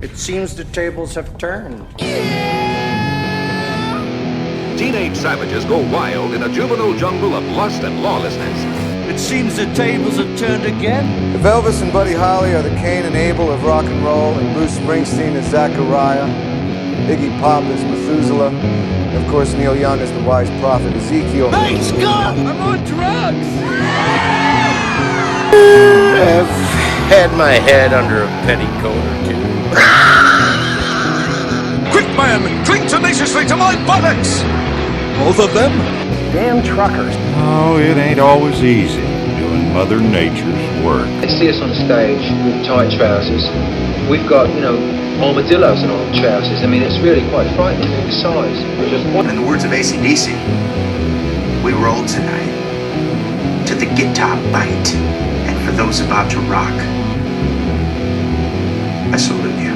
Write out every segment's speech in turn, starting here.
It seems the tables have turned. Teenage savages go wild in a juvenile jungle of lust and lawlessness. It seems the tables have turned again. If Elvis and Buddy Holly are the Cain and Abel of rock and roll, and Bruce Springsteen is Zachariah, Iggy Pop is Methuselah, and of course Neil Young is the wise prophet Ezekiel. Hey, Scott! I'm on drugs! I've had my head under a petticoat or two. Quick, man! Cling tenaciously to my buttocks! Both of them? Damn truckers. Oh, it ain't always easy doing Mother Nature's work. They see us on stage with tight trousers. We've got, armadillos in our trousers. I mean, it's really quite frightening, the size. In the words of AC/DC, we roll tonight to the guitar bite. And for those about to rock, I salute you.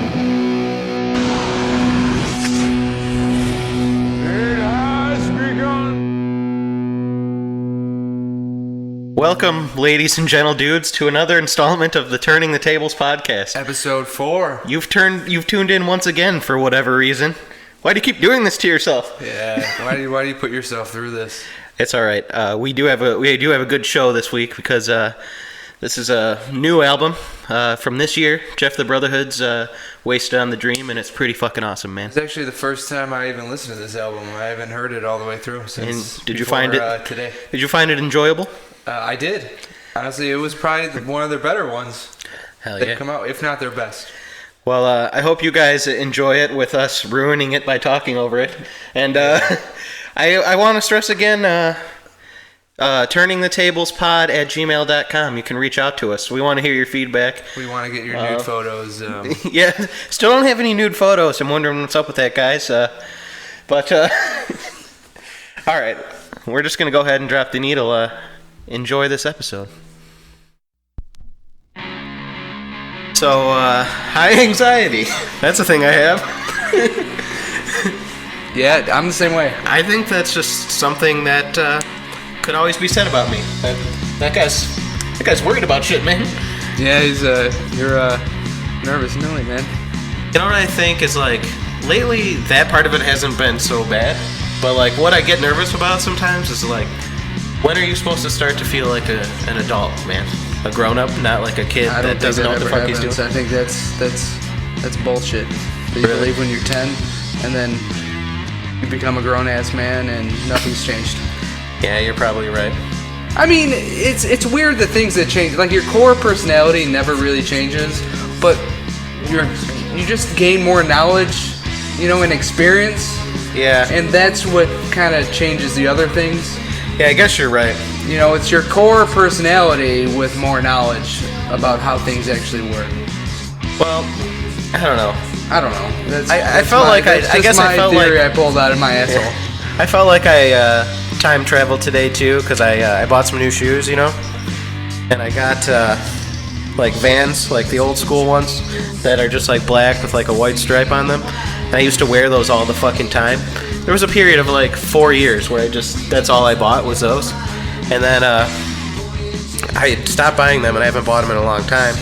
Welcome, ladies and gentle dudes, to another installment of the Turning the Tables podcast. Episode 4. You've tuned in once again for whatever reason. Why do you keep doing this to yourself? Yeah. Why do you put yourself through this? It's all right. We do have a good show this week because this is a new album from this year. Jeff the Brotherhood's "Wasted on the Dream," and it's pretty fucking awesome, man. It's actually the first time I even listened to this album. I haven't heard it all the way through since. And did you find it today? Did you find it enjoyable? I did. Honestly, it was probably one of their better ones. Hell that yeah! Come out, if not their best. Well, I hope you guys enjoy it with us ruining it by talking over it. And I want to stress again, turningthetablespod@gmail.com. You can reach out to us. We want to hear your feedback. We want to get your nude photos. Yeah, still don't have any nude photos. I'm wondering what's up with that, guys. But all right, we're just going to go ahead and drop the needle. Enjoy this episode. So, high anxiety. That's a thing I have. Yeah, I'm the same way. I think that's just something that could always be said about me. That guy's worried about shit, man. Yeah, you're nervous, Millie, man. You know what I think is, like, lately that part of it hasn't been so bad. But, like, what I get nervous about sometimes is, like, when are you supposed to start to feel like an adult, man? A grown-up, not like a kid that doesn't know what the fuck he's doing? I think that's bullshit. That you believe when you're 10, and then you become a grown-ass man, and nothing's changed. Yeah, you're probably right. I mean, it's weird the things that change. Like, your core personality never really changes, but you just gain more knowledge, and experience. Yeah. And that's what kind of changes the other things. Yeah, I guess you're right. It's your core personality with more knowledge about how things actually work. Well, I don't know. I felt like I pulled out of my asshole. I felt like I time traveled today too, because I bought some new shoes, and I got like Vans, like the old school ones that are just like black with like a white stripe on them. And I used to wear those all the fucking time. There was a period of like 4 years where that's all I bought was those. And then I stopped buying them, and I haven't bought them in a long time.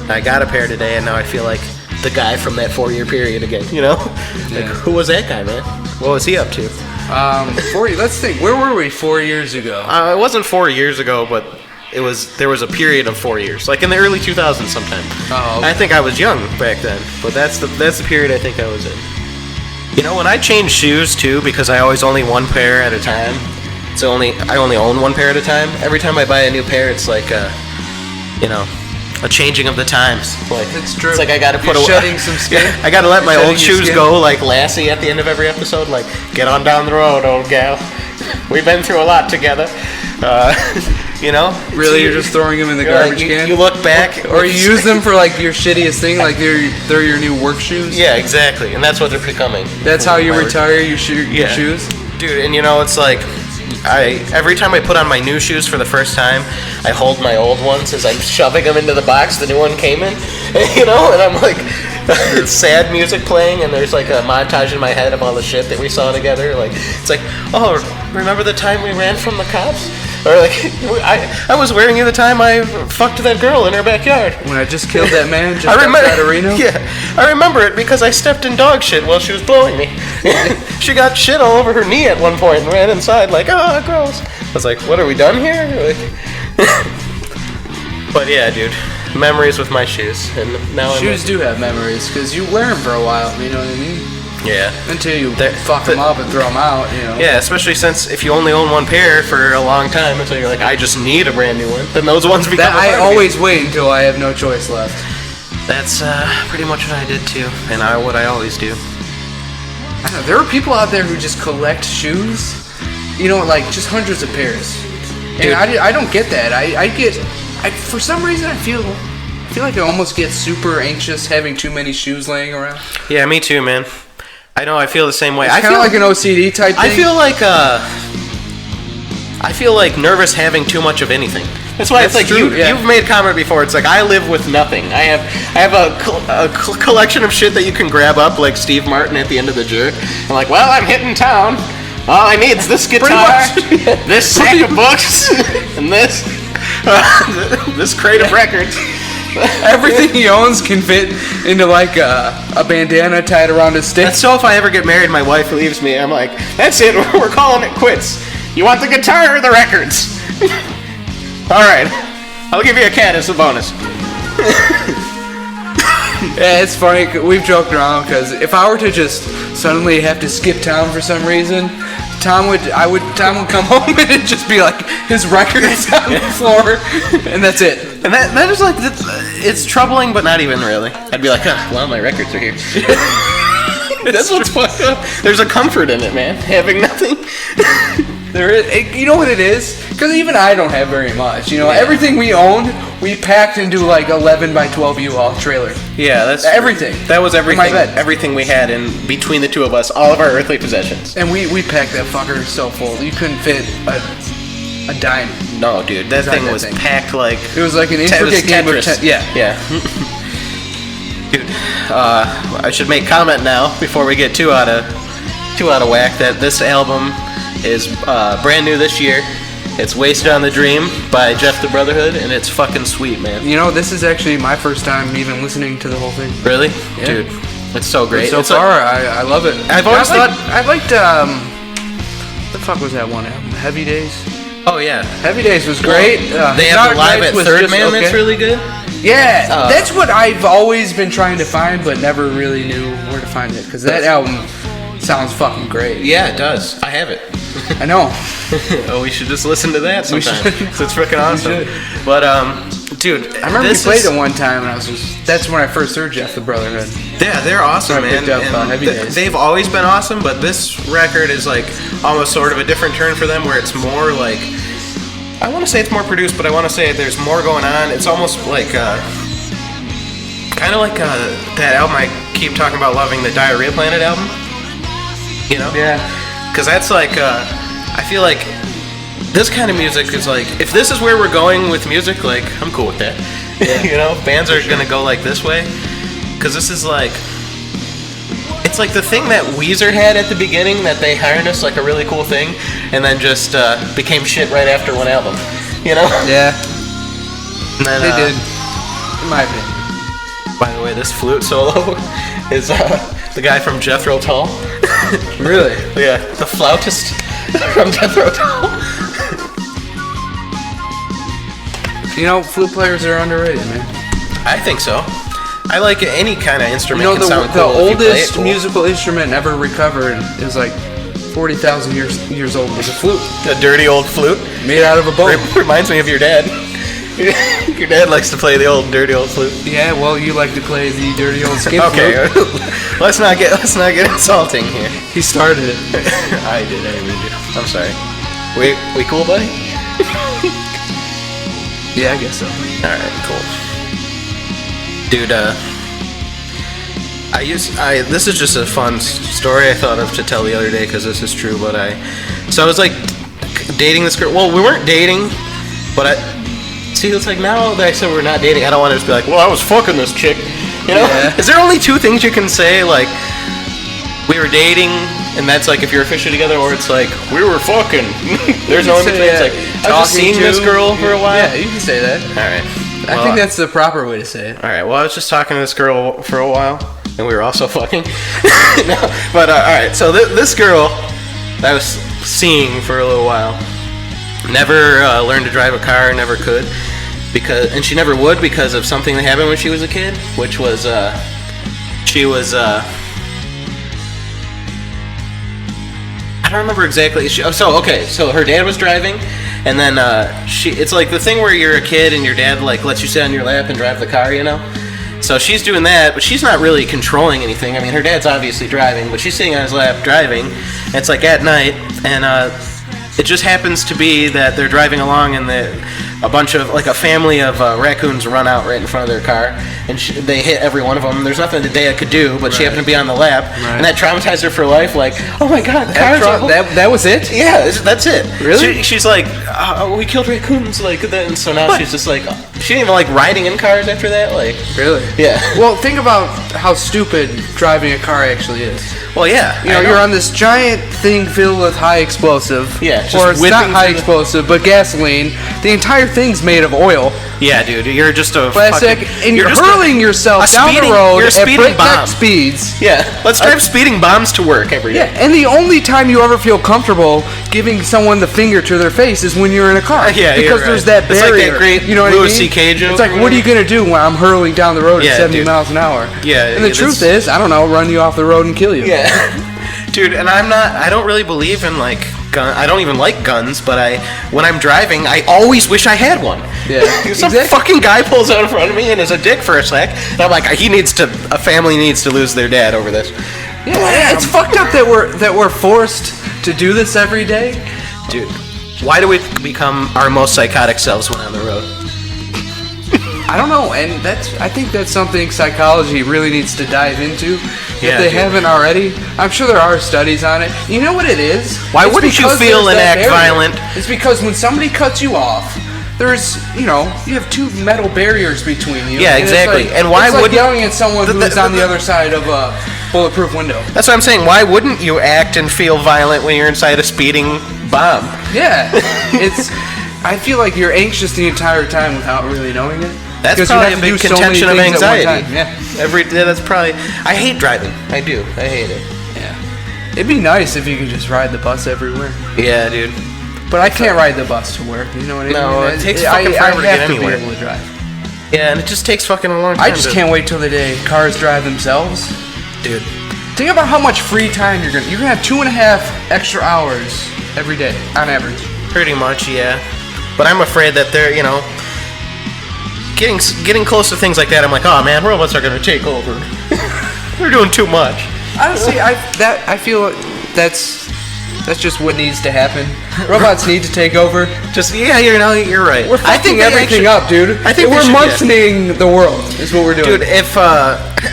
I got a pair today, and now I feel like the guy from that 4-year period again, Yeah. Like, who was that guy, man? What was he up to? Let's think. Where were we 4 years ago? It wasn't 4 years ago, but there was a period of 4 years, like in the early 2000s sometime. Oh, okay. I think I was young back then, but that's the period I think I was in. When I change shoes too, because I always only one pair at a time. I only own one pair at a time. Every time I buy a new pair, it's like a changing of the times. Like, it's true. It's like I gotta shedding some skin. Yeah, I gotta let my old shoes go, like Lassie at the end of every episode. Like, get on down the road, old gal. We've been through a lot together. Really, you're just throwing them in the garbage can? You look back, or you use them for like your shittiest thing, like they're your new work shoes. Yeah, exactly, and that's what they're becoming. That's how you retire your shoes, dude. And it's like, every time I put on my new shoes for the first time, I hold my old ones as I'm shoving them into the box the new one came in, and I'm like, it's sad music playing, and there's like a montage in my head of all the shit that we saw together. Like, it's like, oh, remember the time we ran from the cops? Or like, I was wearing you the time I fucked that girl in her backyard. When I just killed that man just I remember, outside of Reno. yeah, I remember it because I stepped in dog shit while she was blowing me. She got shit all over her knee at one point and ran inside like, oh, gross. I was like, what, are we done here? Like, but yeah, dude, memories with my shoes, and now Shoes do have memories because you wear them for a while. You know what I mean? Yeah. Until you fuck them up and throw them out. You know. Yeah, especially since if you only own one pair for a long time, until you're like, I just need a brand new one, then those ones become. That a part I of me. always wait until I have no choice left. That's pretty much what I did too, and what I always do. I don't know, there are people out there who just collect shoes. You know, like just hundreds of pairs. Dude. And I don't get that. I for some reason I feel like I almost get super anxious having too many shoes laying around. Yeah, me too, man. I know. I feel the same way. It's I kind feel of like an OCD type thing. I feel like nervous having too much of anything. That's why That's it's like true, yeah. you've made a comment before. It's like I live with nothing. I have a collection of shit that you can grab up, like Steve Martin at the end of the jerk. I'm like, well, I'm hitting town. All I need is this guitar, this sack of books, and this crate of records. Everything he owns can fit into like a bandana tied around his stick. So if I ever get married, my wife leaves me. I'm like, that's it. We're calling it quits. You want the guitar or the records? All right, I'll give you a cat as a bonus. Yeah, it's funny. We've joked around because if I were to just suddenly have to skip town for some reason, Tom would come home and it'd just be like his records on the floor, and that's it. And that is like, it's troubling, but not even really. I'd be like, well, my records are here. That's what's fucked up. There's a comfort in it, man. Having nothing. There is, you know what it is? Because even I don't have very much. You know, everything we owned, we packed into like 11 by 12 U-Haul trailer. Yeah, that's everything. That was everything. In my bed. Everything we had in between the two of us, all of our earthly possessions. And we packed that fucker so full, you couldn't fit a dime. No, dude, that thing was packed like. It was like an intricate game of Tetris. Yeah. Dude, I should make comment now before we get too out of whack that this album is brand new this year. It's Wasted on the Dream by Jeff the Brotherhood, and it's fucking sweet, man. You know, this is actually my first time even listening to the whole thing. Really? Yeah. Dude, it's so great. So far, I love it. I've always thought... I liked, what the fuck was that one album? Heavy Days? Oh, yeah. Heavy Days was great. They have the Live at Third Man that's really good. Yeah, that's what I've always been trying to find, but never really knew where to find it, because that album sounds fucking great. Yeah, it does. I have it. I know. Oh, we should just listen to that sometime. should. It's freaking awesome. But, dude, I remember you played it one time, and that's when I first heard Jeff the Brotherhood. Yeah, they're awesome, I man. picked up, Heavy Days. They've always been awesome, but this record is like almost sort of a different turn for them, where it's more like, I want to say it's more produced, but I want to say there's more going on. It's almost like kind of like that album I keep talking about loving, the Diarrhea Planet album. You know? Yeah. Because that's like, I feel like this kind of music is like, if this is where we're going with music, like, I'm cool with that. Yeah. You know, bands are gonna go like this way. Because this is like, it's like the thing that Weezer had at the beginning, that they harnessed like a really cool thing, and then just became shit right after one album. You know? Yeah. And then, They did. In my opinion. By the way, this flute solo is the guy from Jethro Tull. Really? Yeah, the flautist from Jethro Tull. You know, flute players are underrated, man. I think so. I like any kind of instrument. You know, can sound the cool if you play it oldest cool. musical instrument ever recovered is like 40,000 years old. It's a flute. A dirty old flute Made out of a bone. reminds me of your dad. Your dad likes to play the old dirty old flute. Yeah, well, you like to play the dirty old skin Okay, flute. let's not get insulting here. He started it. I didn't do. I'm sorry. We cool, buddy? Yeah, I guess so. All right, cool. Dude, this is just a fun story I thought of to tell the other day, because this is true. But I was like dating this girl. Well, we weren't dating, but see, it's like now that I said we're not dating, I don't want to just be like, well, I was fucking this chick. You know? Yeah. Is there only two things you can say? Like, we were dating, and that's like if you're officially together, or it's like we were fucking. There's no in say, between. It's like I've just talking seen this to- girl for a while. Yeah, you can say that. All right. I think that's the proper way to say it. All right. Well, I was just talking to this girl for a while, and we were also fucking. No, but all right. So this girl I was seeing for a little while never learned to drive a car. Never could, and she never would because of something that happened when she was a kid, which was she was. I don't remember exactly. So her dad was driving, and then it's like the thing where you're a kid and your dad like lets you sit on your lap and drive the car, you know. So she's doing that, but she's not really controlling anything. I mean, her dad's obviously driving, but she's sitting on his lap driving. And it's like at night, and it just happens to be that they're driving along, and a bunch of like a family of raccoons run out right in front of their car, and they hit every one of them. There's nothing that Dea could do, but she happened to be on the lap, and that traumatized her for life. Like, oh my god, That was it? yeah, that's it. Really? She's like, we killed raccoons, like that, and so now she's just like, she didn't even like riding in cars after that, like. Really? Yeah. Well, think about how stupid driving a car actually is. Well, yeah. You know, you're on this giant thing filled with high explosive. Yeah, just or it's not whipping high through the- explosive, but gasoline. The entire thing's made of oil, Yeah, dude, you're just a plastic, fucking, and you're just hurling yourself a down speeding- the road you're a at speeding breakneck bomb. speeds. Yeah, let's drive speeding bombs to work every day. Yeah, and the only time you ever feel comfortable giving someone the finger to their face is when you're in a car. Yeah, you're because right. there's that It's like barrier. that great you know what Louis I mean? C.K. joke It's like, or what are you gonna do when I'm hurling down the road Yeah, at 70 dude. miles an hour? Yeah, And the yeah, truth that's- is, I don't know, run you off the road and kill you. Yeah. Dude, and I don't really believe in like I don't even like guns, but when I'm driving, I always wish I had one. Yeah, Some exactly. fucking guy pulls out in front of me and is a dick for a sec, and I'm like, a family needs to lose their dad over this. Yeah, it's fucked up that we're forced to do this every day. Dude, why do we become our most psychotic selves when on the road? I don't know, and I think that's something psychology really needs to dive into. Yeah, if they dude. haven't already, I'm sure there are studies on it. You know what it is? Why It's wouldn't you because feel there's and that act barrier. violent? It's because when somebody cuts you off, there's, you have two metal barriers between you. Yeah, and it's exactly. like- And why it's like wouldn't- yelling at someone The- who's the- on the other side of a bulletproof window? That's what I'm saying. Why wouldn't you act and feel violent when you're inside a speeding bomb? Yeah, I feel like you're anxious the entire time without really knowing it. That's Because you probably have a to big do so many contention of things at one anxiety. time. Yeah. Every day, that's probably. I hate driving. I do. I hate it. Yeah. It'd be nice if you could just ride the bus everywhere. Yeah, dude. But I can't ride the bus to work. You know what I mean? No, it takes fucking forever to I get have anywhere. To be able to drive. Yeah, and it just takes fucking a long time. I just can't wait till the day cars drive themselves. Dude. Think about how much free time you're gonna have 2.5 extra hours every day on average. Pretty much, yeah. But I'm afraid that they're, getting close to things like that. I'm like, oh man, robots are gonna take over. They're doing too much. Honestly, I feel that's just what needs to happen. Robots need to take over. Just you're right. We're fucking everything up, dude. I think we're they should, munching the world. Is what we're doing. Dude, if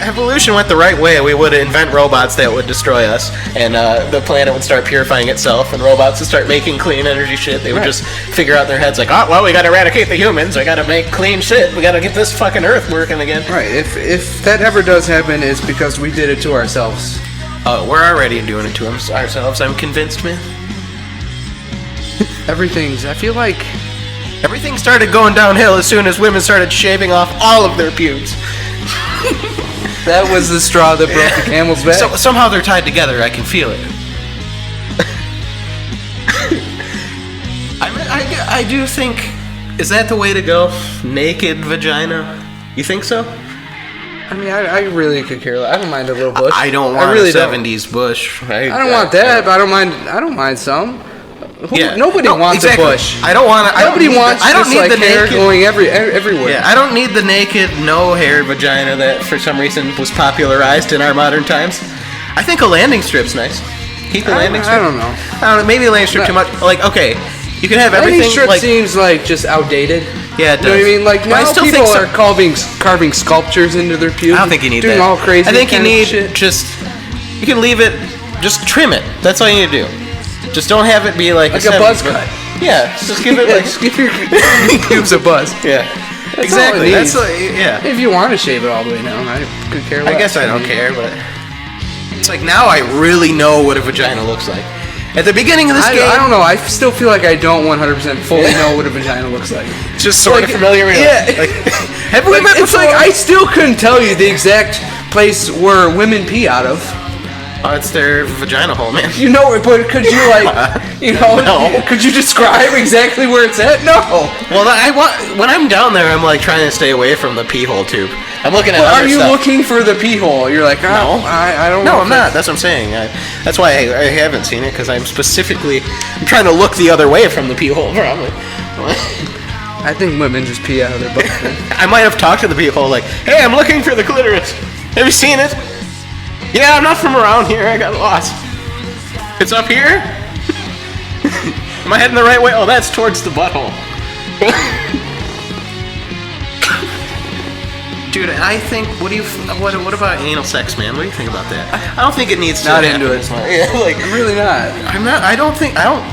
evolution went the right way, we would invent robots that would destroy us, and the planet would start purifying itself, and robots would start making clean energy shit. They would Right. just figure out in their heads like, oh, well, we gotta eradicate the humans. We gotta make clean shit. We gotta get this fucking Earth working again. Right. If that ever does happen, it's because we did it to ourselves. Oh, we're already doing it to ourselves. I'm convinced, man. I feel like Everything started going downhill as soon as women started shaving off all of their pubes. that was the straw that broke the camel's back. So, somehow they're tied together. I can feel it. I do think, is that the way to go? Naked vagina? You think so? I mean, I really could care less. I don't mind a little bush. I don't want really a 70s bush. I don't want that, but I don't mind some. Nobody wants exactly. a bush. I don't want. Nobody wants. I don't just need like the hair naked. going everywhere. Yeah, I don't need the naked, no hair vagina that for some reason was popularized in our modern times. I think a landing strip's nice. Keep a landing strip. I don't know. I don't know. Maybe a landing strip too much. Like, okay, you can have everything. Landing strip like, seems like just outdated. yeah, it You know what I does. mean? Like But I now still people think are carving sculptures into their pubes. I don't think you need doing that. all crazy. I think you kind of need shit. just. You can leave it. Just trim it. That's all you need to do. Just don't have it be like Like a 70s, buzz but- cut. Yeah, just give it Yeah, like. just give your pubes a buzz. Yeah. That's Exactly. all it That's needs. yeah. If you want to shave it all the way down, I could care less. I guess I don't care, but It's like now I really know what a vagina looks like. At the beginning of this game, I don't know. I still feel like I don't 100% fully know what a vagina looks like. it's just sort of familiar. Yeah. Like, have we met It's before? like I still couldn't tell you the exact place where women pee out of. Oh, it's their vagina hole, man. You know it, but could you No. could you describe exactly where it's at? No. Well, when I'm down there, I'm like trying to stay away from the pee hole tube. I'm looking at Well, other are you stuff. looking for the pee hole? You're like, oh, No. I don't know. No, if I'm not. That's what I'm saying. That's why I haven't seen it, because I'm trying to look the other way from the pee hole, probably. I think women just pee out of their butts. Man. I might have talked to the pee hole like, hey, I'm looking for the clitoris. Have you seen it? Yeah, I'm not from around here. I got lost. It's up here? Am I heading the right way? Oh, that's towards the butthole. Dude, I think. What about anal sex, man? What do you think about that? I don't think it needs to. Not happen into it. this way. Yeah, like I'm really not. I'm not. I don't.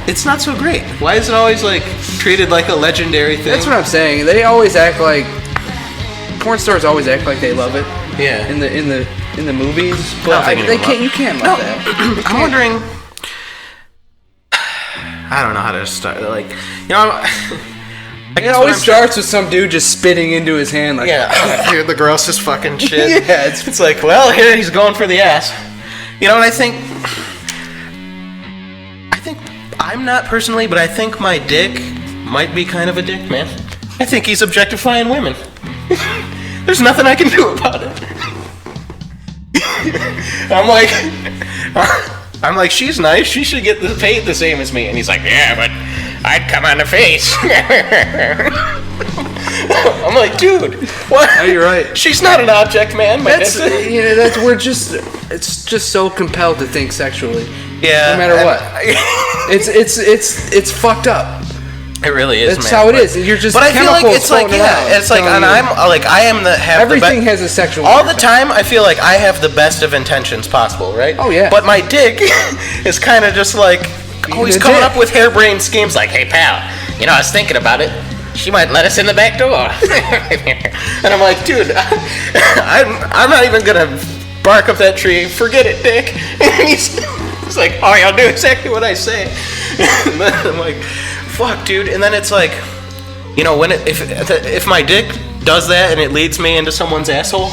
It's not so great. Why is it always like treated like a legendary thing? That's what I'm saying. They always act like porn stars always act like they love it. Yeah. In the movies, but I don't think they anyone can't. You can't love that. I'm wondering. I don't know how to start. Like, you know, It always starts with some dude just spitting into his hand. Like, yeah, you're the grossest fucking shit. Yeah, it's like, well, here he's going for the ass. You know what I think? I'm not personally, but I think my dick might be kind of a dick, man. I think he's objectifying women. There's nothing I can do about it. I'm like, she's nice. She should get paid the same as me. And he's like, yeah, but I'd come on the face. I'm like, dude, what? Oh, you're right. She's not an object, man. That's it's just so compelled to think sexually. Yeah. No matter what. It's fucked up. It really is, That's man. how it is. You're just. But I feel like chemicals it's like, floating around, it's like, and telling you- I'm like, I am Everything has a sexual. all the undertone. time. I feel like I have the best of intentions possible, right? Oh, yeah. But my dick is kind of just like always the coming dick. up with harebrained schemes, like, hey pal, you know, I was thinking about it. She might let us in the back door. And I'm like, dude, I'm not even gonna bark up that tree. Forget it, Dick. And he's like, oh, I'll do exactly what I say. And then I'm like, fuck, dude. And then it's like, you know, if my dick does that and it leads me into someone's asshole,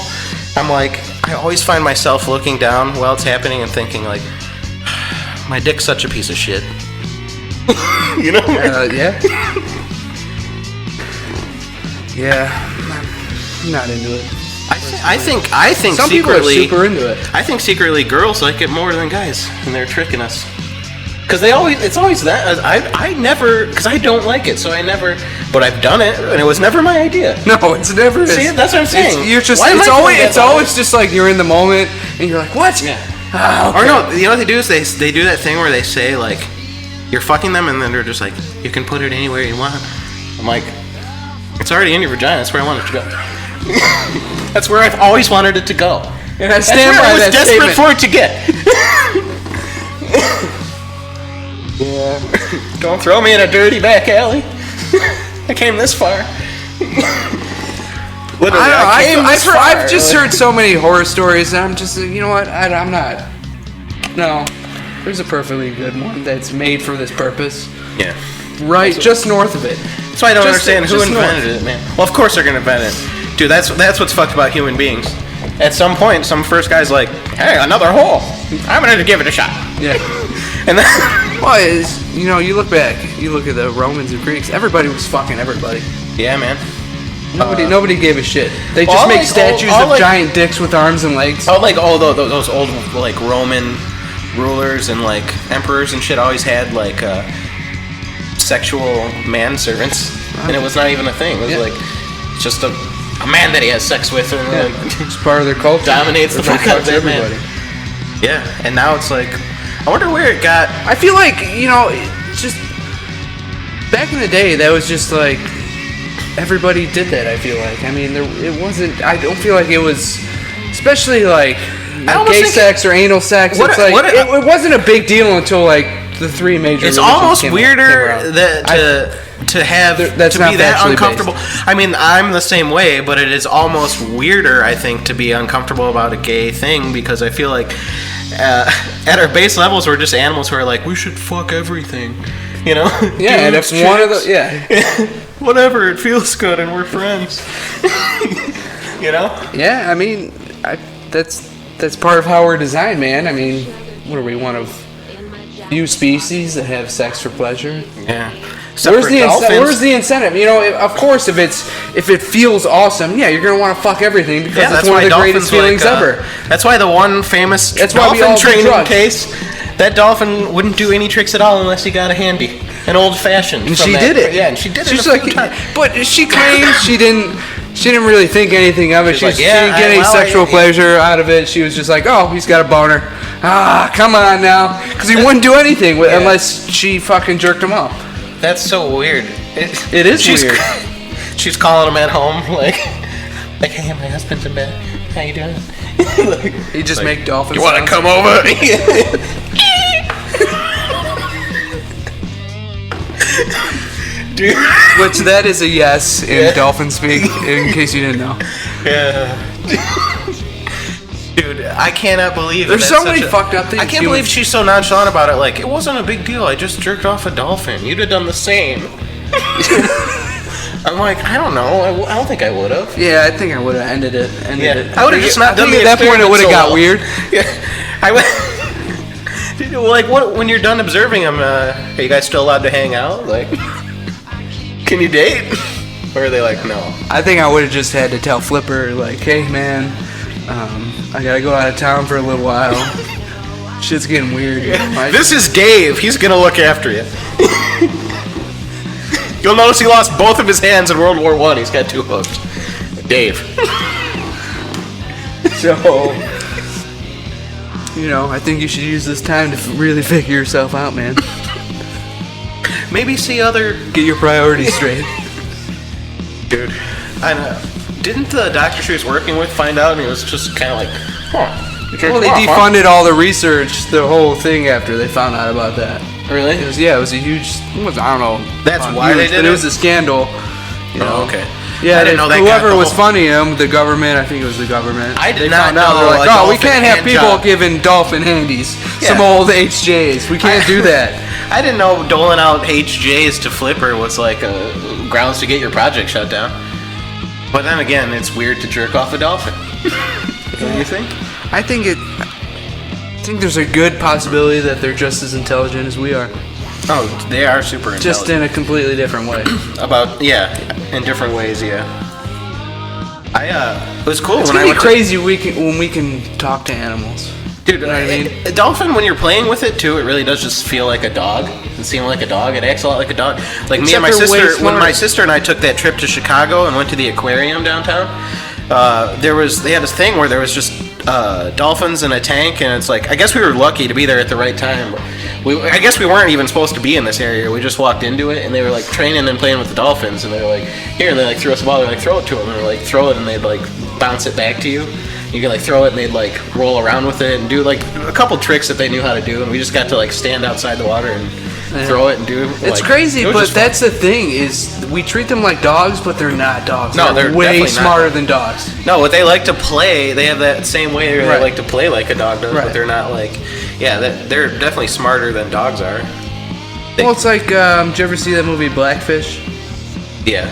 I'm like, I always find myself looking down while it's happening and thinking like, my dick's such a piece of shit. You know? Yeah. Yeah. I'm not into it. I think Some people are secretly, super into it. I think secretly girls like it more than guys, and they're tricking us. Cause it's always that. I never, cause I don't like it, so I never. But I've done it, and it was never my idea. No, it's never. See, that's what I'm saying. You're just. Why am I It's doing always. that It's all? always just like you're in the moment, and you're like, what? Yeah. Ah, okay. Or no, you know what they do is they do that thing where they say like, you're fucking them, and then they're just like, you can put it anywhere you want. I'm like, it's already in your vagina. That's where I want it to go. That's where I've always wanted it to go. And I That's stand where by I was that desperate statement. for it to get. Yeah. Don't throw me in a dirty back alley. I came this far. Literally, I came this far. I've just heard so many horror stories, and I'm just, you know what? I'm not. No, there's a perfectly good one that's made for this purpose. Yeah. Right, just north of it. That's why I don't Just- understand who just invented it, man. Well, of course they're gonna invent it, dude. That's what's fucked about human beings. At some point, some first guy's like, "Hey, another hole. I'm gonna give it a shot." Yeah. And then, Well, you know, you look back, you look at the Romans and Greeks. Everybody was fucking everybody. yeah, man. Nobody gave a shit. They just all make like- statues all of like- giant dicks with arms and legs. Oh, like all those old like Roman rulers and like emperors and shit always had like sexual manservants, and it was not even a thing. It was Yeah. like just a man that he has sex with and like, It's part of their culture. dominates the Everybody fuck out of fucks that man. Yeah, and now it's like, I wonder where it got. I feel like, you know, it's just back in the day, that was just like everybody did that. I feel like. I mean, it wasn't. I don't feel like it was, especially like almost gay think- sex or anal sex. What- It's like what- it wasn't a big deal until like the three major. It's religions almost came weirder around. that to have That's to not be that factually uncomfortable. I mean, I'm the same way, but it is almost weirder, I think, to be uncomfortable about a gay thing because I feel like at our base levels we're just animals who are like, we should fuck everything, you know? Yeah, and if Dudes, one of chicks, the yeah. whatever, it feels good and we're friends. You know? Yeah, I mean, that's part of how we're designed, man. I mean, what are we, one of few species that have sex for pleasure? Yeah. Where's the incentive? You know, of course, if it feels awesome, yeah, you're gonna want to fuck everything because Yeah, it's one of the greatest feelings ever. That's why the one famous That's why we dolphin all do training drugs. case, that dolphin wouldn't do any tricks at all unless he got a handy, an old fashioned. And she did it. Yeah, and she did it. She's a like, few times. but she claims she didn't really think anything of it. She's like, She yeah, didn't get any sexual pleasure out of it. She was just like, oh, he's got a boner. Ah, come on now, because he wouldn't do anything unless she fucking jerked him off. That's so weird. It is she's, weird. She's calling him at home, like, hey, my husband's in bed. How you doing? Like, He just make dolphins. you want to sounds. come over? Dude. Which that is a yes in dolphin speak, in case you didn't know. Yeah. Dude, I cannot believe There's that's so many such a- fucked up things I can't humans- believe she's so nonchalant about it. Like, it wasn't a big deal. I just jerked off a dolphin. You'd have done the same. I'm like, I don't know. I don't think I would have. Yeah, I think I would have ended it. I would have just not done at the that point. It experiment would have so got well. weird. Yeah, I would. Dude, like, what? When you're done observing them, are you guys still allowed to hang out? Like, can you date? Or are they like, no? I think I would have just had to tell Flipper, like, hey man, I gotta go out of town for a little while. Shit's getting weird. This is Dave. He's gonna look after you. You'll notice he lost both of his hands in World War I. He's got two hooks. Dave. So, you know, I think you should use this time to really figure yourself out, man. Maybe see other. Get your priorities straight. Dude, I know. Didn't the doctor she was working with find out and he was just kind of like, huh. you jerked Well, they off, huh? defunded all the research, the whole thing after they found out about that. Really? It was a huge. I don't know. That's not why they huge, did but it? it was a scandal. You know? Oh, okay. Yeah, I didn't know that whoever got the was whole- funding him, the government, I think it was the government. I did they not found out, know they're a like, oh, we dolphin can't have hand people job." giving dolphin handies. Some Yeah. old HJs. We can't do that. I didn't know doling out HJs to Flipper was like grounds to get your project shut down. But then again, it's weird to jerk off a dolphin. Don't you think? I think there's a good possibility that they're just as intelligent as we are. Oh, they are super intelligent. Just in a completely different way. In different ways, yeah. It was cool It's when I gonna be went crazy when we can talk to animals. Dude, You know what I mean? a dolphin, when you're playing with it too, it really does just feel like a dog. It seems like a dog. It acts a lot like a dog. Like me Except and my they're way sister, when my smarter. sister and I took that trip to Chicago and went to the aquarium downtown, they had this thing where there was just dolphins in a tank, and it's like, I guess we were lucky to be there at the right time. I guess we weren't even supposed to be in this area. We just walked into it, and they were like training and playing with the dolphins, and they were like, here, and they like threw us a ball. They're like, throw it to them, and they're like, throw it, and they'd like bounce it back to you. You could like throw it, and they'd like roll around with it and do like a couple tricks that they knew how to do, and we just got to like stand outside the water and throw it and do. It's like, crazy, it was but just fun. that's the thing is we treat them like dogs, but they're not dogs. No, they're way definitely not smarter dogs. than dogs. No, but they like to play. They have that same way where Right. they like to play like a dog does, Right. but they're not like, they're definitely smarter than dogs are. Well, it's like, did you ever see that movie Blackfish? Yeah.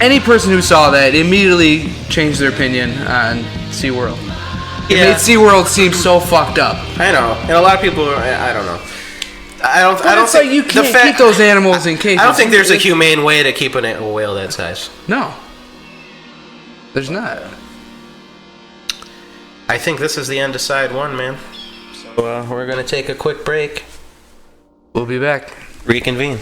Any person who saw that immediately changed their opinion on SeaWorld. It Yeah. made SeaWorld seem so fucked up. I know, and a lot of people, I don't know. I don't It's think like you the can't keep those animals in cages. I don't think there's a humane way to keep a whale that size. No. There's not. I think this is the end of side one, man. So we're gonna take a quick break. We'll be back. Reconvene.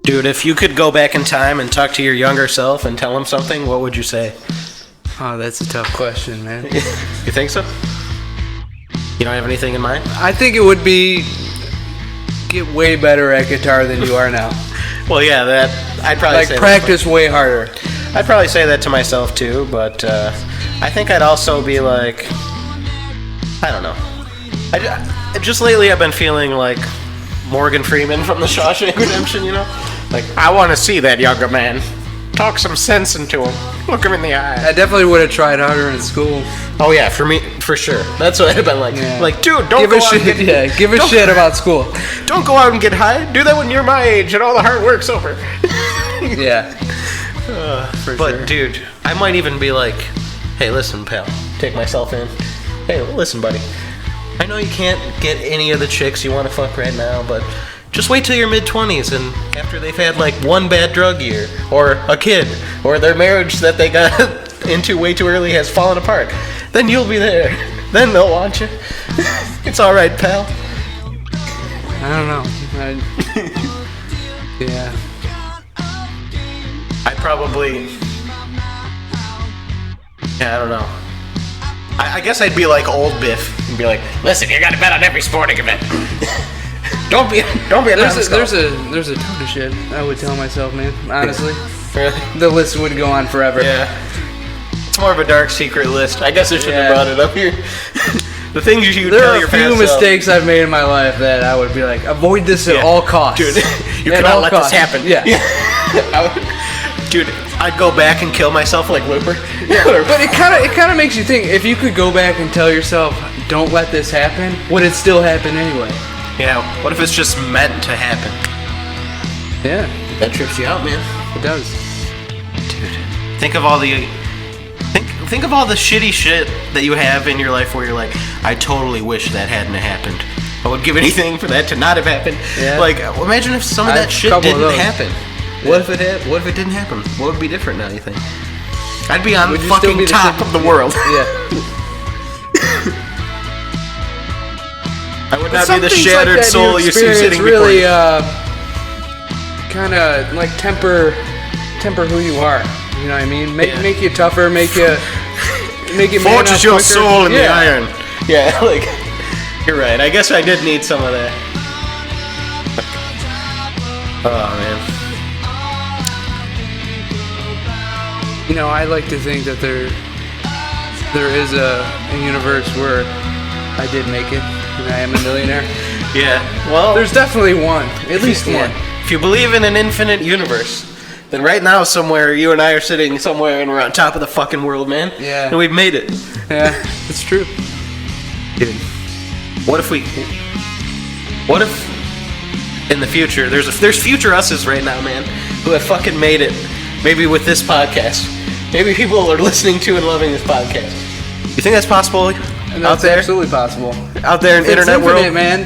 Dude, if you could go back in time and talk to your younger self and tell him something, what would you say? Oh, that's a tough question, man. You think so? You don't have anything in mind? I think it would be get way better at guitar than you are now. Well, yeah, that I'd probably Like say practice way harder. that. I'd probably say that to myself too, but I think I'd also be like, I don't know. Just lately I've been feeling like Morgan Freeman from The Shawshank Redemption, you know? Like, I want to see that younger man. Talk some sense into him. Look him in the eye. I definitely would have tried harder in school. Oh yeah, for me, for sure. That's what I'd have been like. Yeah. Like, dude, don't Give go a out shit. and get, Give a shit about school. Don't go out and get high. Do that when you're my age and all the hard work's over. Yeah. But dude, I might even be like, hey, listen, pal. Take myself in. Hey, listen, buddy. I know you can't get any of the chicks you want to fuck right now, but just wait till your mid-20s and after they've had like one bad drug year, or a kid, or their marriage that they got into way too early has fallen apart, then you'll be there. Then they'll want you. It's alright, pal. I don't know. Yeah. I probably... Yeah, I don't know. I guess I'd be like old Biff and be like, listen, you gotta bet on every sporting event. Don't be a There's a ton of shit I would tell myself, man. Honestly, Really? the list would go on forever. Yeah. It's more of a dark secret list. I guess I shouldn't have Yeah. brought it up here. The things you There tell are your a few past self. mistakes I've made in my life that I would be like, avoid this at Yeah. all costs. Dude, you At cannot all let costs. this happen. Yeah. Dude, I'd go back and kill myself like Looper. But it kind of makes you think, if you could go back and tell yourself, don't let this happen, would it still happen anyway? Yeah, what if it's just meant to happen? Yeah, That trips you out, man. it does. Dude, think of all the shitty shit that you have in your life where you're like, I totally wish that hadn't happened. I would give anything for that to not have happened. Yeah. Like, imagine if some of I that have a shit couple of didn't those. happen. What if it didn't happen? What would be different now, you think? I'd be on Would the you still fucking be the top same? of the world. Yeah. I would not be the Some things shattered like that soul you see experience sitting really, before you. Kind of like temper who you are. You know what I mean? Make you tougher. Make it man Forges up your quicker. soul in the Yeah. iron. Yeah, like, you're right. I guess I did need some of that. Oh, man. You know, I like to think that there is a universe where I did make it and I am a millionaire. Yeah, well, There's definitely one, at least yeah. one. If you believe in an infinite universe, then right now somewhere you and I are sitting somewhere and we're on top of the fucking world, man. Yeah. And we've made it. Yeah, it's true. Dude, what if in the future there's future us's right now, man, who have fucking made it, maybe with this podcast. Maybe people are listening to and loving this podcast. You think that's possible And out that's there? absolutely possible. Out there in the It's internet infinite, world? man.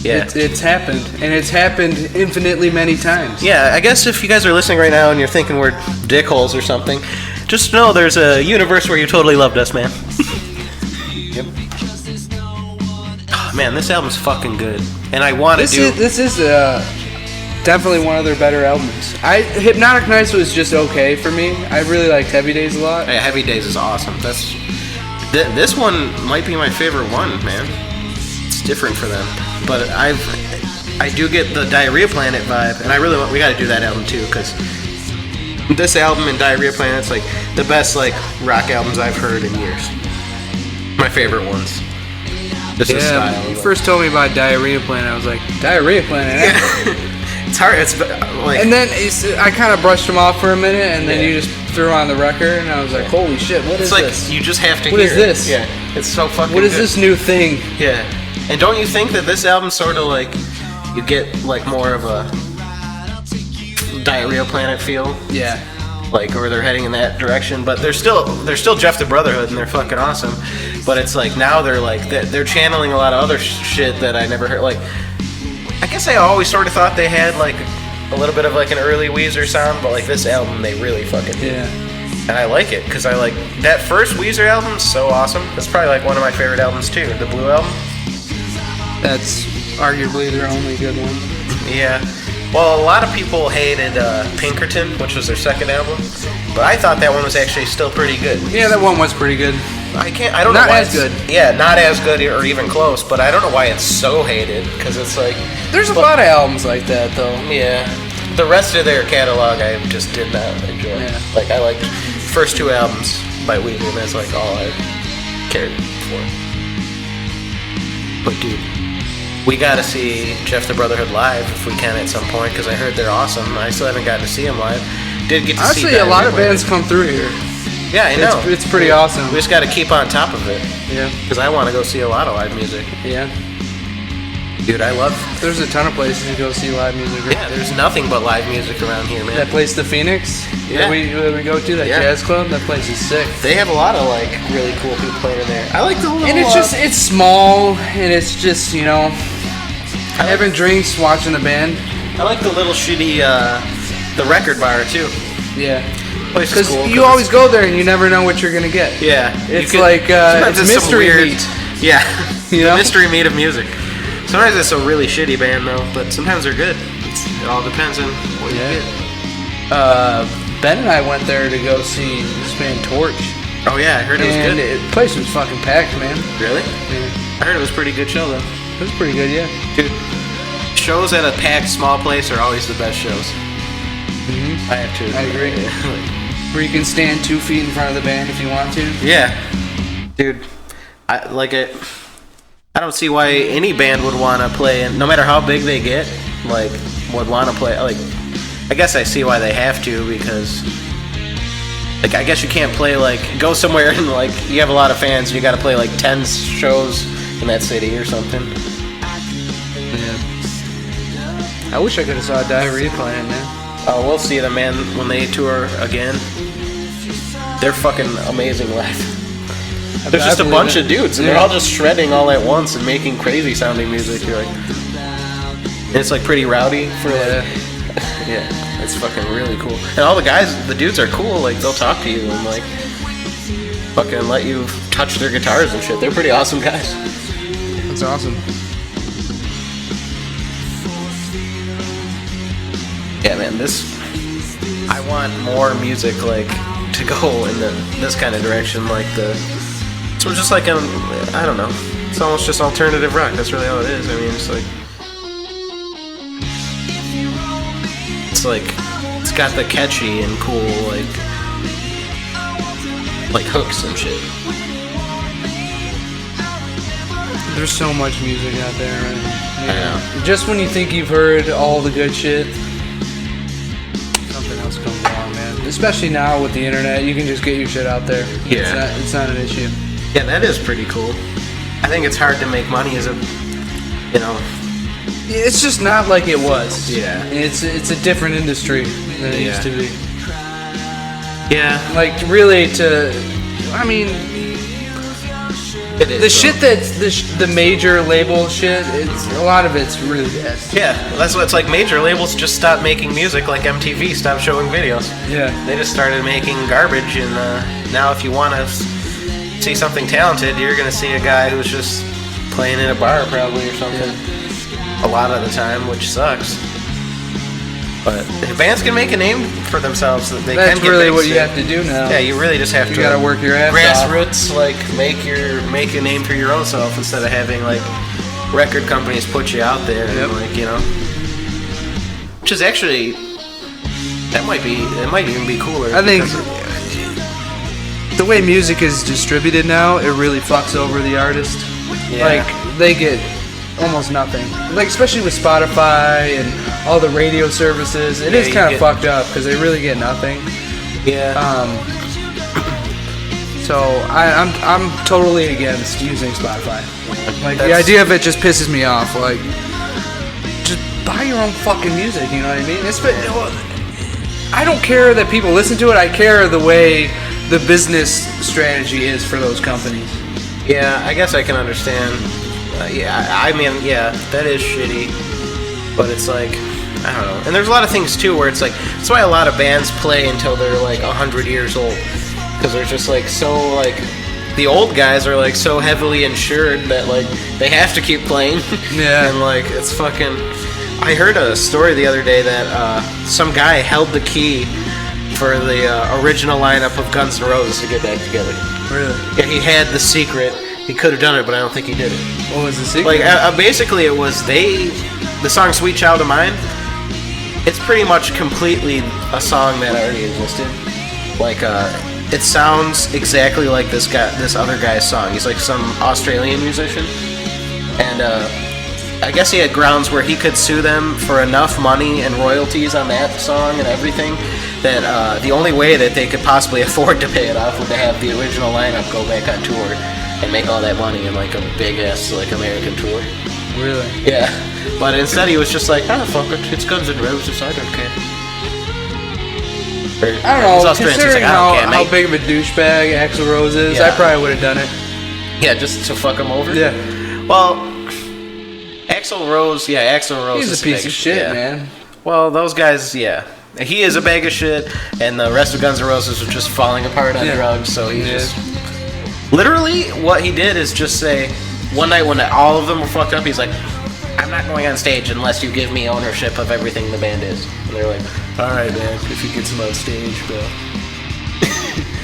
Yeah. It's happened, and it's happened infinitely many times. Yeah, I guess if you guys are listening right now and you're thinking we're dickholes or something, just know there's a universe where you totally loved us, man. Yep. Oh, man, this album's fucking good, and I want to do. This is definitely one of their better albums. Hypnotic Nights was just okay for me. I really liked Heavy Days a lot. Hey, Heavy Days is awesome. This one might be my favorite one, man. It's different for them, but I do get the Diarrhea Planet vibe, and we got to do that album too, because this album and Diarrhea Planet's like the best like rock albums I've heard in years. My favorite ones. Just the style. When you of first told me about Diarrhea Planet, I was like, Diarrhea Planet? Eh? it's hard. It's like. And then I kind of brushed them off for a minute, and then Yeah. you just threw on the record, and I was like, holy shit, what is it's like this? you just have to What hear is it. this? Yeah, it's so fucking What is good. this new thing? Yeah. And don't you think that this album sort of like you get like more of a Diarrhea Planet feel? Yeah. Like, or they're heading in that direction, but they're still Jeff the Brotherhood and they're fucking awesome. But it's like now they're channeling a lot of other shit that I never heard. Like, I guess I always sort of thought they had like a little bit of like an early Weezer sound, but like this album they really fucking do. Yeah. And I like it because I like that first Weezer album, so awesome. That's probably like one of my favorite albums too, the Blue Album. That's arguably their only good one. Yeah. Well, a lot of people hated Pinkerton, which was their second album, but I thought that one was actually still pretty good. Yeah, that one was pretty good. I don't know Not why as it's- good. Yeah, not as good or even close, but I don't know why it's so hated because it's like There's a lot of albums like that, though. yeah. The rest of their catalog I just did not enjoy. Yeah. Like I liked first two albums by Weezer, and that's like all I cared for. But dude, we gotta see Jeff the Brotherhood live if we can at some point, because I heard they're awesome. I still haven't gotten to see them live. Did get to see Honestly, a lot of Ridley. bands come through here. Yeah, I know. It's pretty awesome. We just gotta keep on top of it, Yeah. because I want to go see a lot of live music. Yeah. Dude, I love. There's a ton of places to go see live music. Right? Yeah, there's nothing but live music around here, man. That place, the Phoenix, Yeah. that we go to, that Yeah. jazz club, that place is sick. They have a lot of like really cool people playing in there. I like the little. And it's small, and it's just, you know, having drinks, watching the band. I like the little shitty, the record bar too. Yeah. Place is Because cool, you always go there and you never know what you're gonna get. Yeah, It's you could- like, sometimes it's some mystery weird- meat. Yeah, You know? the mystery meat of music. Sometimes it's a really shitty band though, but sometimes they're good. It all depends on what Yeah. you get. Ben and I went there to go see this band Torch. Oh yeah, I heard it was And good. the place was fucking packed, man. Really? Yeah. I heard it was pretty good show though. It was pretty good, yeah. Dude, shows at a packed small place are always the best shows. I have to. I agree. Where you can stand 2 feet in front of the band if you want to. Yeah, dude, I like it. I don't see why any band would want to play, and no matter how big they get, like would want to play. Like, I guess I see why they have to, because, like, I guess you can't play like go somewhere and like you have a lot of fans, and you got to play like 10 shows in that city or something. I wish I could have saw Diarrhea playing, man. Oh, we'll see them, man, when they tour again. They're fucking amazing live. There's just a bunch of dudes, and they're all just shredding all at once and making crazy sounding music. You're like, and it's like pretty rowdy for like, yeah, it's fucking really cool. And all the guys, the dudes are cool. Like they'll talk to you and like fucking let you touch their guitars and shit. They're pretty awesome guys. That's awesome. Yeah, man, I want more music like to go in this kind of direction, like so just like I don't know, it's almost just alternative rock. That's really all it is. I mean, it's got the catchy and cool like hooks and shit. There's so much music out there, right? I know. Just when you think you've heard all the good shit, something else comes along, man. Especially now with the internet, you can just get your shit out there. Yeah. It's not an issue. Yeah, that is pretty cool. I think it's hard to make money as a, you know. It's just not like it was. Yeah. It's a different industry than it used to be. Yeah. Like really I mean, It is, the shit that's the major label shit, it's a lot of it's really bad. Yeah, that's what it's like. Major labels just stopped making music, like MTV stopped showing videos. Yeah. They just started making garbage, and now if you want to see something talented, you're gonna see a guy who's just playing in a bar probably or something. A lot of the time, which sucks. But if bands can make a name for themselves, they That's can get really big what you soon. have to do now. Yeah, you really just have You to. gotta work your ass off. grassroots, like make a name for your own self instead of having like record companies put you out there and like, you know. Which is actually it might even be cooler. I think because the way music is distributed now, it really fucks over the artist. Yeah. Like they get almost nothing. Like especially with Spotify and all the radio services, it is you kind of get- fucked up because they really get nothing. yeah. So I'm totally against using Spotify. Like the That's- idea of it just pisses me off. Like just buy your own fucking music. You know what I mean? I don't care that people listen to it. I care the way the business strategy is for those companies. Yeah, I guess I can understand. I mean, yeah, that is shitty. But it's like, I don't know. And there's a lot of things too where it's like, that's why a lot of bands play until they're like 100 years old. Because they're just like so like, the old guys are like so heavily insured that like they have to keep playing. Yeah. And like it's fucking. I heard a story the other day that some guy held the key for the original lineup of Guns N' Roses to get back together. Really? Yeah, he had the secret. He could have done it, but I don't think he did it. What was the secret? Like basically, it was the song "Sweet Child of Mine." It's pretty much completely a song that already existed. Like it sounds exactly like this other guy's song. He's like some Australian musician, and and I guess he had grounds where he could sue them for enough money and royalties on that song and everything that the only way that they could possibly afford to pay it off would to have the original lineup go back on tour and make all that money in like a big ass like American tour. Really? Yeah, but instead he was just like, oh fuck it, it's Guns N' Roses, I don't care. I don't know, considering how big of a douchebag Axl Rose is, Yeah. I probably would have done it. Yeah, just to fuck him over. Yeah. Well, Axl Rose He's is a piece of shit, yeah. man. Well, those guys, yeah. He is a bag of shit, and the rest of Guns N' Roses are just falling apart on Yeah. drugs, so he's Yeah. just... Literally, what he did is just say, one night when all of them were fucked up, he's like, I'm not going on stage unless you give me ownership of everything the band is. And they're like, alright man, if you get some on stage, bro.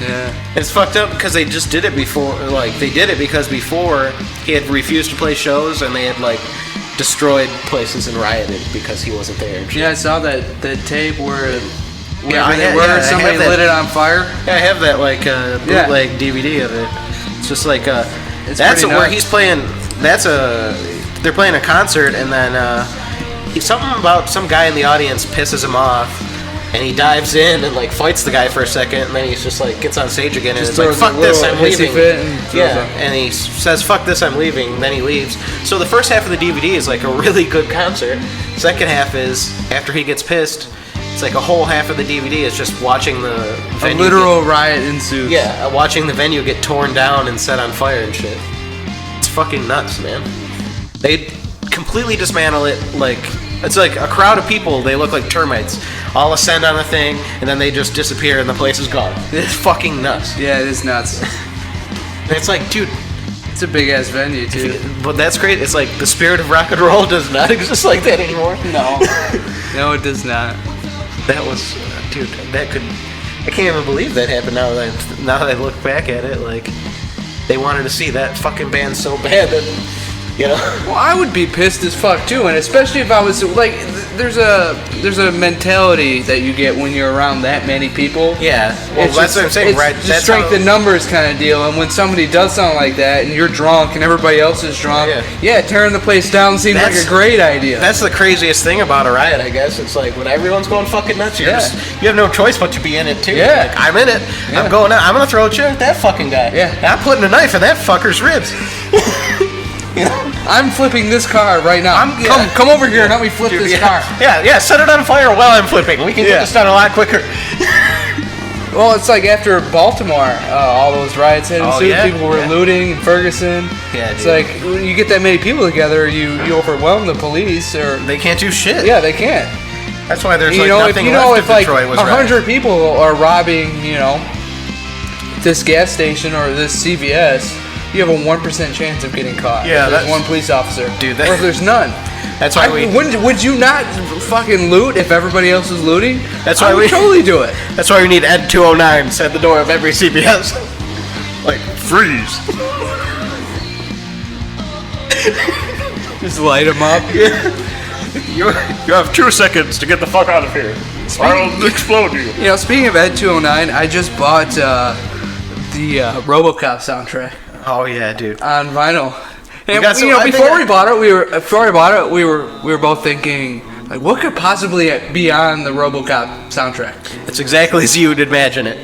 Yeah. It's fucked up because they just did it before, like, they did it because before he had refused to play shows and they had, like, destroyed places and rioted because he wasn't there. and shit. Yeah, I saw that tape where I they had- were, yeah, I somebody have that. lit it on fire. Yeah, I have that, like, bootleg DVD of it. It's just like, It's that's pretty where nuts. he's playing, they're playing a concert and then, something about some guy in the audience pisses him off. And he dives in and like fights the guy for a second, and then he's just like gets on stage again and Just is like, throws "Fuck a this, little I'm hissy leaving." fit and throws Yeah, up. and he says, "Fuck this, I'm leaving." And then he leaves. So the first half of the DVD is like a really good concert. Second half is after he gets pissed. It's like a whole half of the DVD is just watching the A venue literal riot ensues. watching the venue get torn down and set on fire and shit. It's fucking nuts, man. They completely dismantle it. Like it's like a crowd of people. They look like termites. All ascend on a thing, and then they just disappear, and the place is gone. It's fucking nuts. Yeah, it is nuts. And it's like, dude, It's a big ass venue too. but that's great. It's like the spirit of rock and roll does not exist like that anymore. No. No, it does not. That was, dude, that could. I can't even believe that happened. Now that I look back at it, like they wanted to see that fucking band so bad that, you know. Well, I would be pissed as fuck too, and especially if I was like, there's a mentality that you get when you're around that many people. Yeah, well, It's that's just- what I'm saying, it's right? just That's strength how- in numbers kind of deal, and when somebody does something like that, and you're drunk, and everybody else is drunk, Yeah. tearing the place down seems like That's- a great idea. That's the craziest thing about a riot, I guess. It's like when everyone's going fucking nuts, you have no choice but to be in it too. Yeah. Like, I'm in it. Yeah. I'm going out. I'm gonna throw a chair at that fucking guy. Yeah. And I'm putting a knife in that fucker's ribs. You know? I'm flipping this car right now. Come over here and help me flip Dude, this yeah. car. Yeah, set it on fire while I'm flipping. We can get this done a lot quicker. Well, it's like after Baltimore, all those riots had Oh, ensued. yeah? People were Yeah. looting in Ferguson. Yeah, It's dude. like when you get that many people together, you overwhelm the police, or They can't do shit. yeah, they can't. That's why there's You like know, if nothing you know left if of like Detroit was 100 people are robbing, this gas station or this CVS, you have a 1% chance of getting caught. Yeah, if there's that's- one police officer. Dude, or if there's none. That's why we. Would you not fucking loot if everybody else was looting? That's I why would we totally do it. That's why we need Ed 209 at the door of every CBS. Like freeze. Just light them up. You have 2 seconds to get the fuck out of here. I'll explode you. Speaking of Ed 209, I just bought the RoboCop soundtrack Oh yeah, dude. on vinyl. And got some- I think before I- we bought it, we were both thinking like, what could possibly be on the RoboCop soundtrack? It's exactly as you would imagine it.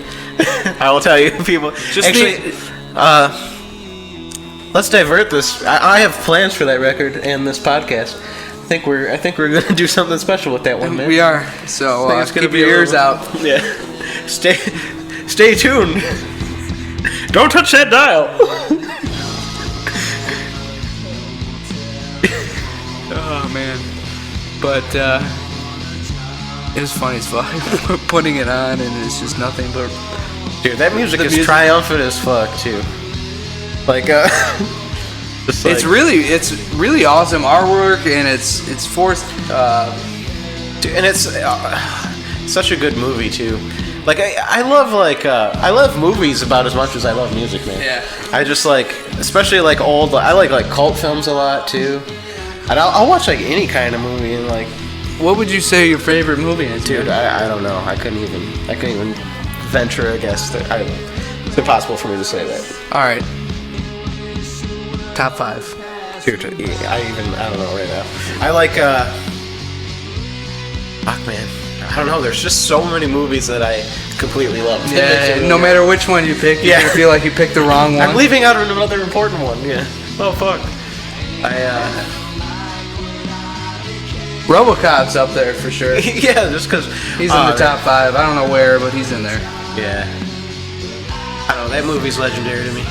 I will tell you, people. Just Actually, let's divert this. I have plans for that record and this podcast. I think we're gonna do something special with that one, man. We are. So I think it's gonna keep be your a ears little- out. Yeah. Stay tuned. Don't touch that dial. Oh man, but it was funny as fuck. Putting it on and it's just nothing but. Dude, that music The is music- triumphant as fuck too. Like just like, It's really awesome artwork, and it's forced. dude, and it's such a good movie too. Like I love movies about as much as I love music, man. Yeah. I just like, especially like old. I like cult films a lot too. And I'll watch like any kind of movie and like, What would you say your favorite movie is, dude, I don't know. I couldn't even venture a guess. It's impossible for me to say that. All right. Top 5. Dude, I don't know right now. I like, fuck, man. I don't know, there's just so many movies that I completely love. Yeah, no matter which one you pick, you're gonna feel like you picked the wrong one. I'm leaving out another important one, yeah. Oh, fuck. RoboCop's up there for sure. Yeah, just because... He's in the top 5. I don't know where, but he's in there. Yeah. I don't know, that movie's legendary to me.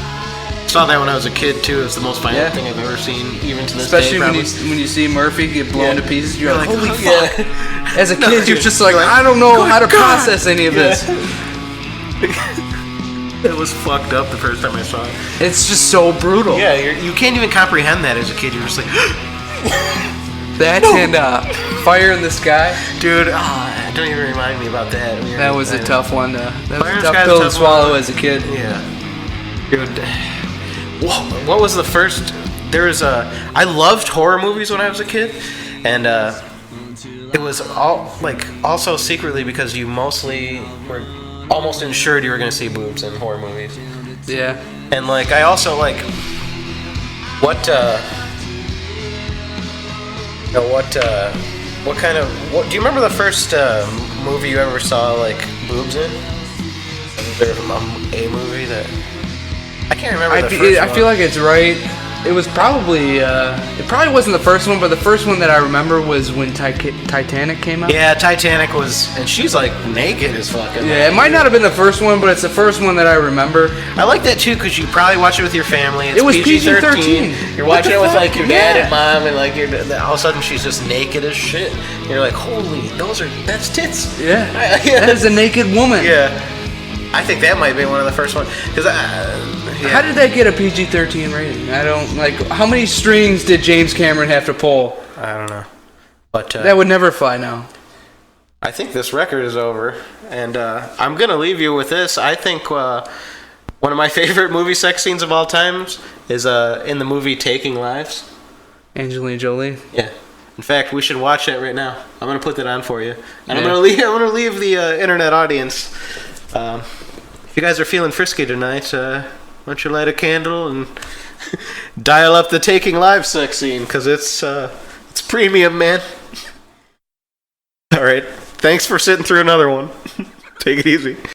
Saw that when I was a kid, too. It's the most violent thing I've ever seen, even to this Especially day, when you see Murphy get blown to pieces, you're like, holy oh, fuck. yeah. As a kid, you're just like, I don't know how to process any of this. It was fucked up the first time I saw it. It's just so brutal. Yeah, you can't even comprehend that as a kid. You're just like... That and Fire in the Sky. Dude, don't even remind me about that. That was a tough one. That was Fire a in the tough Sky's pill a to tough swallow one. as a kid. Yeah. Dude, what was the first... There was I loved horror movies when I was a kid, and it was all like also secretly because you mostly were almost ensured you were going to see boobs in horror movies. Yeah. And like I also like what kind of do you remember the first movie you ever saw like boobs in? Was there a movie that I can't remember the first I feel like it's right. It was probably it probably wasn't the first one, but the first one that I remember was when Titanic came out. Yeah, Titanic was, and she's like naked as fucking. Yeah, it might not have been the first one, but it's the first one that I remember. I like that too because you probably watch it with your family. It's It was PG-13. You're watching it with like your dad Yeah. and mom, and like all of a sudden she's just naked as shit. And you're like, holy, that's tits. Yeah, Yeah. that is a naked woman. Yeah, I think that might be one of the first ones because How did that get a PG-13 rating? I don't like. How many strings did James Cameron have to pull? I don't know, but That would never fly now. I think this record is over, and I'm gonna leave you with this. I think one of my favorite movie sex scenes of all times is in the movie Taking Lives. Angelina Jolie. Yeah. In fact, we should watch that right now. I'm gonna put that on for you, and Yeah. I'm gonna leave the internet audience. If you guys are feeling frisky tonight, why don't you light a candle and dial up the Taking Lives sex scene because it's premium, man. All right. Thanks for sitting through another one. Take it easy.